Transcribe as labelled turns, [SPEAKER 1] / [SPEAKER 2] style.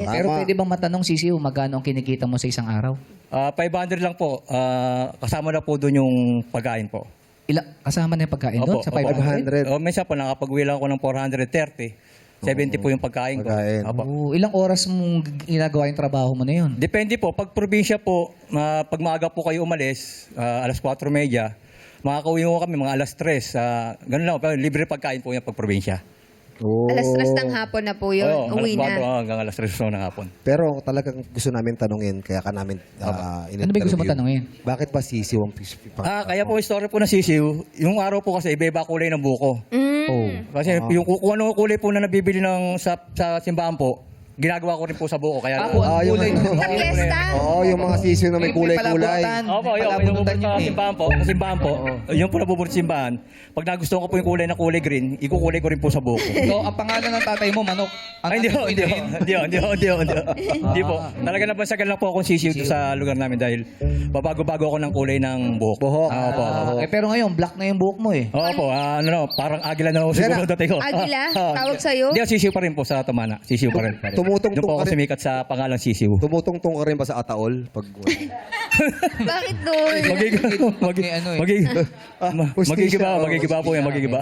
[SPEAKER 1] Pero pwede bang matanong, Sisiw, magkano ang kinikita mo sa isang araw?
[SPEAKER 2] 500 lang po. Kasama na po doon yung pagkain po.
[SPEAKER 1] Kasama na yung pagkain doon sa 500?
[SPEAKER 2] Minsan po, nakapag-uwi lang ako ng 430. 70 po yung pagkain ko.
[SPEAKER 3] Pagkain.
[SPEAKER 1] Oo, ilang oras mong ginagawa yung trabaho mo na yun?
[SPEAKER 2] Depende po. Pag probinsya po, pag maaga po kayo umalis, alas 4:30, makakauwi mo kami mga alas 3. Ganun lang. Pero libre pagkain po yung pag probinsya.
[SPEAKER 3] Oh.
[SPEAKER 4] Alas 3 ng hapon na po yun. Uwi
[SPEAKER 2] alas 4
[SPEAKER 4] na.
[SPEAKER 2] hanggang alas 3 ng hapon.
[SPEAKER 3] Pero talagang gusto namin tanungin, kaya ka namin
[SPEAKER 1] Ano ba gusto mo tanungin?
[SPEAKER 3] Bakit ba sisiw ang
[SPEAKER 2] Kaya po yung story po ng sisiw, yung araw po kasi iba-iba kulay ng buko.
[SPEAKER 1] Oh.
[SPEAKER 2] Kasi yung kung ano kulay po na nabibili sa simbahan po, ginagawa ko rin po sa buko. Kaya
[SPEAKER 1] Ako, ang
[SPEAKER 3] yung
[SPEAKER 1] kulay
[SPEAKER 3] ano.
[SPEAKER 1] ng
[SPEAKER 4] Sa piyesta.
[SPEAKER 3] Oo, yung mga sisiw na may kulay-kulay.
[SPEAKER 2] Opo, yung
[SPEAKER 1] Palabunutan
[SPEAKER 2] sa
[SPEAKER 1] yun eh.
[SPEAKER 2] simbahan po, sa simbahan po, yung po nabubunot sa simbahan, pag nagustuhan ko po yung kulay na kulay green, ikukulay ko rin po sa buko.
[SPEAKER 1] So, ang pangalan ng tatay mo, Manok. Ang
[SPEAKER 2] Ay, hindi
[SPEAKER 1] tatay
[SPEAKER 2] ho,
[SPEAKER 1] mo,
[SPEAKER 2] hindi ho,
[SPEAKER 1] Green.
[SPEAKER 2] hindi po. Talaga nabansagan lang po akong sisiw sa lugar namin dahil babago-bago ako ng kulay ng buhok.
[SPEAKER 3] Buhok.
[SPEAKER 2] Opo, opo.
[SPEAKER 1] Pero ngayon, black na yung buhok mo eh.
[SPEAKER 2] Opo, parang agila na ako siguro dating ko.
[SPEAKER 4] Agila? Tawag sa'yo?
[SPEAKER 2] Hindi, sisiw pa rin po sa Tamana. Sisiw pa rin.
[SPEAKER 3] Tumutungtong
[SPEAKER 2] Doon po ako
[SPEAKER 3] ka rin.
[SPEAKER 2] sumikat sa pangalang sisiw.
[SPEAKER 3] Tumutungtong ka rin ba sa ataol? Pag...
[SPEAKER 4] Bakit doon?
[SPEAKER 2] Magigiba po yan, magigiba po yan, magigiba.